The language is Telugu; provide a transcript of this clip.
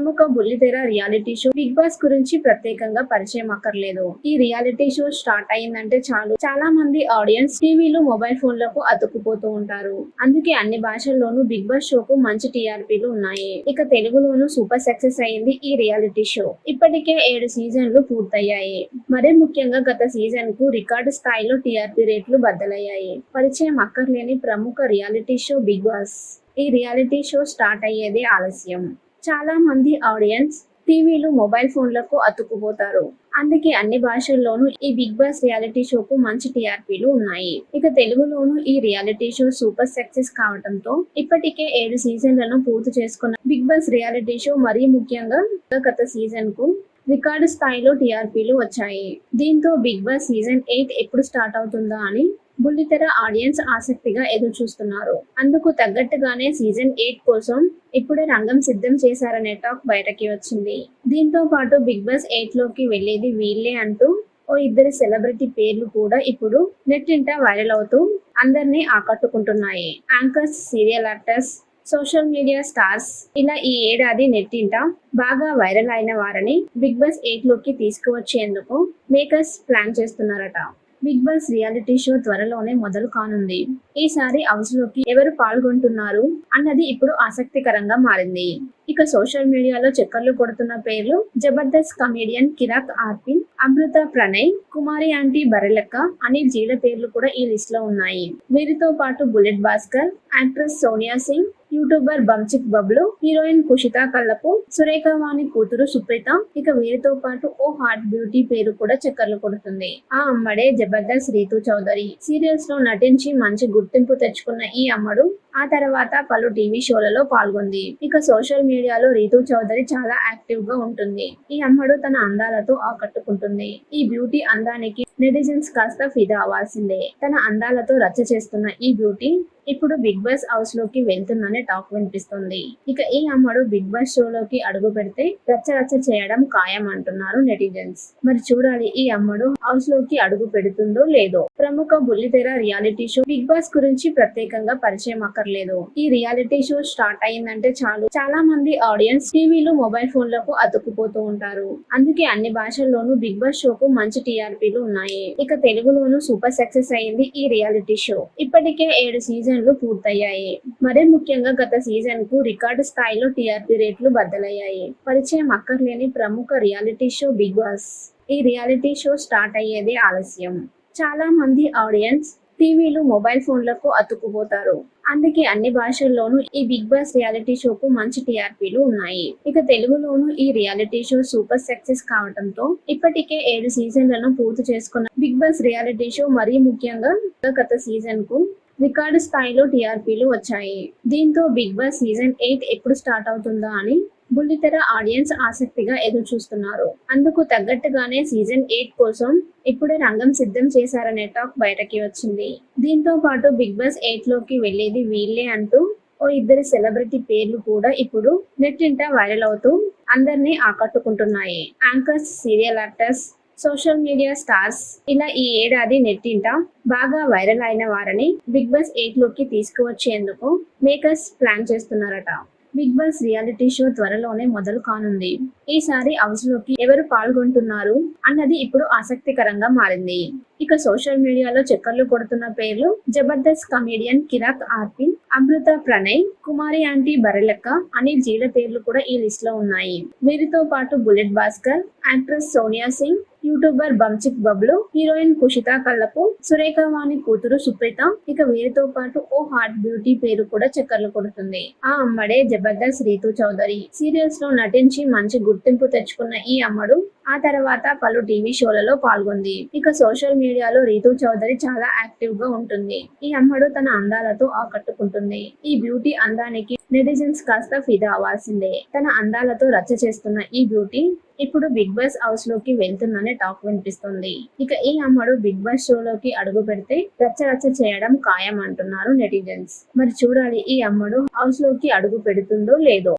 ప్రముఖ బుల్లితెర రియాలిటీ షో బిగ్ బాస్ గురించి ప్రత్యేకంగా పరిచయం అక్కర్లేదు. ఈ రియాలిటీ షో స్టార్ట్ అయిందంటే చాలు చాలా మంది ఆడియన్స్ టీవీలు మొబైల్ ఫోన్లకు అతుక్కుపోతూ ఉంటారు. అందుకే అన్ని భాషల్లోనూ బిగ్ బాస్ షోకు మంచి టీఆర్పీలు ఉన్నాయి. ఇక తెలుగులోనూ సూపర్ సక్సెస్ అయింది ఈ రియాలిటీ షో. ఇప్పటికే 7 సీజన్లు పూర్తయ్యాయి. మరీ ముఖ్యంగా గత సీజన్ కు రికార్డు స్థాయిలో టీఆర్పీ రేట్లు బద్దలయ్యాయి. పరిచయం అక్కర్లేని ప్రముఖ రియాలిటీ షో బిగ్ బాస్. ఈ రియాలిటీ షో స్టార్ట్ అయ్యేదే ఆలస్యం. చాలా మంది ఆడియన్స్ టీవీలు మొబైల్ ఫోన్లకు అతుక్కుపోతారు. అందుకే అన్ని భాషల్లోనూ ఈ బిగ్ బాస్ రియాలిటీ షోకు మంచి టీఆర్పీలు ఉన్నాయి. ఇక తెలుగులోనూ ఈ రియాలిటీ షో సూపర్ సక్సెస్ కావడంతో ఇప్పటికే 7 సీజన్లను పూర్తి చేసుకున్న బిగ్ బాస్ రియాలిటీ షో మరీ ముఖ్యంగా గత సీజన్ కు రికార్డు స్థాయిలో టీఆర్పీలు వచ్చాయి. దీంతో బిగ్ బాస్ సీజన్ 8 ఎప్పుడు స్టార్ట్ అవుతుందా అని బుల్లితెర ఆడియన్స్ ఆసక్తిగా ఎదురు చూస్తున్నారు. అందుకు తగ్గట్టుగానే సీజన్ 8 కోసం ఇప్పుడే రంగం సిద్ధం చేశారనే టాక్ బయటకి వచ్చింది. దీంతో పాటు బిగ్ బాస్ 8 లోకి వెళ్లేది వీళ్ళే అంటూ ఓ ఇద్దరు సెలబ్రిటీ పేర్లు కూడా ఇప్పుడు నెట్టింట వైరల్ అవుతూ అందరినీ ఆకట్టుకుంటున్నాయి. Anchors, serial actors, social media stars ఇలా ఈ ఏడాది నెట్టింట బాగా వైరల్ అయిన వారిని బిగ్ బాస్ 8 లోకి తీసుకువచ్చేందుకు మేకర్స్ ప్లాన్ చేస్తున్నారట. బిగ్ బాస్ రియాలిటీ షో త్వరలోనే మొదలు కానుంది. ఈసారి హౌస్ లోకి ఎవరు పాల్గొంటున్నారు అన్నది ఇప్పుడు ఆసక్తికరంగా మారింది. ఇక సోషల్ మీడియాలో చక్కర్లు కొడుతున్న పేర్లు జబర్దస్త్ కమేడియన్ కిరాక్ ఆర్పిన్, అమృత ప్రణయ్, కుమారి ఆంటీ బరెలక్క, అనిల్ జీల పేర్లు కూడా ఈ లిస్ట్ లో ఉన్నాయి. వీరితో పాటు Bullet Bhaskar, actress Sonia Singh, YouTuber Bunchik Bablu, heroine Kushitha Kallapu, Surekhavani కూతురు సుప్రీత, ఇక వీరితో పాటు ఓ హాట్ బ్యూటీ పేరు కూడా చక్కర్లు కొడుతుంది. ఆ అమ్మడే జబర్దస్త్ రీతూ చౌదరి. సీరియల్స్ లో నటించి మంచి గుర్తింపు తెచ్చుకున్న ఈ అమ్మడు ఆ తర్వాత పలు టీవీ షోలలో పాల్గొంది. ఇక సోషల్ మీడియాలో రీతూ చౌదరి చాలా యాక్టివ్ గా ఉంటుంది. ఈ అమ్మడు తన అందాలతో ఆకట్టుకుంటుంది. ఈ బ్యూటీ అందానికి నెటిజన్స్ కాస్త ఫిదా అవ్వాల్సిందే. తన అందాలతో రచ్చ చేస్తున్న ఈ బ్యూటీ ఇప్పుడు బిగ్ బాస్ హౌస్ లోకి వెళ్తుందనే టాక్ వినిపిస్తుంది. ఇక ఈ అమ్మడు బిగ్ బాస్ షోలోకి అడుగు పెడితే రచ్చ రచ్చ చేయడం ఖాయం అంటున్నారు నెటిజన్స్. మరి చూడాలి ఈ అమ్మడు హౌస్ లోకి అడుగు పెడుతుందో లేదో. ప్రముఖ బుల్లితెర రియాలిటీ షో బిగ్ బాస్ గురించి ప్రత్యేకంగా పరిచయం అక్కర్లేదు. ఈ రియాలిటీ షో స్టార్ట్ అయిందంటే చాలు చాలా మంది ఆడియన్స్ టీవీలు మొబైల్ ఫోన్లకు అతుక్కుపోతూ ఉంటారు. అందుకే అన్ని భాషల్లోనూ బిగ్ బాస్ షోకు మంచి టీఆర్పీలు ఉన్నాయి. ఇక తెలుగులోనూ సూపర్ సక్సెస్ అయింది ఈ రియాలిటీ షో. ఇప్పటికే 7 సీజన్లు పూర్తయ్యాయి. మరీ ముఖ్యంగా గత సీజన్ కు రికార్డు స్థాయిలో టీఆర్పీ రేట్లు బద్దలయ్యాయి. పరిచయం అక్కర్లేని ప్రముఖ రియాలిటీ షో బిగ్ బాస్. ఈ రియాలిటీ షో స్టార్ట్ అయ్యేదే ఆలస్యం. చాలా మంది ఆడియన్స్ టీవీలు మొబైల్ ఫోన్లకు అతుక్కుపోతారు. అందుకే అన్ని భాషల్లోనూ ఈ బిగ్ బాస్ రియాలిటీ షోకు మంచి టీఆర్పీలు ఉన్నాయి. ఇక తెలుగులోనూ ఈ రియాలిటీ షో సూపర్ సక్సెస్ కావడంతో ఇప్పటికే 7 సీజన్లను పూర్తి చేసుకున్న బిగ్ బాస్ రియాలిటీ షో మరీ ముఖ్యంగా గత సీజన్ కు రికార్డు స్థాయిలో టీఆర్పీలు వచ్చాయి. దీంతో బిగ్ బాస్ సీజన్ 8 ఎప్పుడు స్టార్ట్ అవుతుందా అని బుల్లితెర ఆడియన్స్ ఆసక్తిగా ఎదురు చూస్తున్నారు. అందుకు తగ్గట్టుగానే సీజన్ 8 కోసం ఇప్పుడే రంగం సిద్ధం చేశారనే టాక్ బయటకి వచ్చింది. దీంతో పాటు బిగ్ బాస్ 8 లోకి వెళ్లేది వీళ్ళే అంటూ ఓ ఇద్దరు సెలబ్రిటీ పేర్లు కూడా ఇప్పుడు నెట్టింట వైరల్ అవుతూ అందరినీ ఆకట్టుకుంటున్నాయి. Anchors, serial actors, social media stars ఇలా ఈ ఏడాది నెట్టింట బాగా వైరల్ అయిన వారిని బిగ్ బాస్ 8 లోకి తీసుకువచ్చేందుకు మేకర్స్ ప్లాన్ చేస్తున్నారట. బిగ్ బాస్ రియాలిటీ షో త్వరలోనే మొదలు కానుంది. ఈసారి హౌస్ లోకి ఎవరు పాల్గొంటున్నారు అన్నది ఇప్పుడు ఆసక్తికరంగా మారింది. ఇక సోషల్ మీడియాలో చక్కర్లు కొడుతున్న పేర్లు జబర్దస్త్ కమేడియన్ కిరాక్ ఆర్పిన్, అమృత ప్రణయ్, కుమారి ఆంటీ బరెలక్క, అనిల్ జీల పేర్లు కూడా ఈ లిస్ట్ లో ఉన్నాయి. వీరితో పాటు Bullet Bhaskar, actress Sonia Singh, YouTuber Bunchik Bablu, heroine Kushitha Kallapu, Surekhavani కూతురు సుప్రీత, ఇక వీరితో పాటు ఓ హాట్ బ్యూటీ పేరు కూడా చక్కర్లు కొడుతుంది. ఆ అమ్మడే జబర్దస్త్ రీతూ చౌదరి. సీరియల్స్ లో నటించి మంచి గుర్తింపు తెచ్చుకున్న ఈ అమ్మడు ఆ తర్వాత పలు టీవీ షోలలో పాల్గొంది. ఇక సోషల్ మీడియాలో రీతూ చౌదరి చాలా యాక్టివ్ గా ఉంటుంది. ఈ అమ్మడు తన అందాలతో ఆకట్టుకుంటుంది. ఈ బ్యూటీ అందానికి నెటిజన్స్ కాస్త ఫిదా అవ్వాల్సిందే. తన అందాలతో రచ్చ చేస్తున్న ఈ బ్యూటీ ఇప్పుడు బిగ్ బాస్ హౌస్ లోకి వెళ్తుందనే టాక్ వినిపిస్తుంది. ఇక ఈ అమ్మడు బిగ్ బాస్ షోలోకి అడుగు పెడితే రచ్చ రచ్చ చేయడం ఖాయం అంటున్నారు నెటిజన్స్. మరి చూడాలి ఈ అమ్మడు హౌస్ లోకి అడుగు పెడుతుందో లేదో.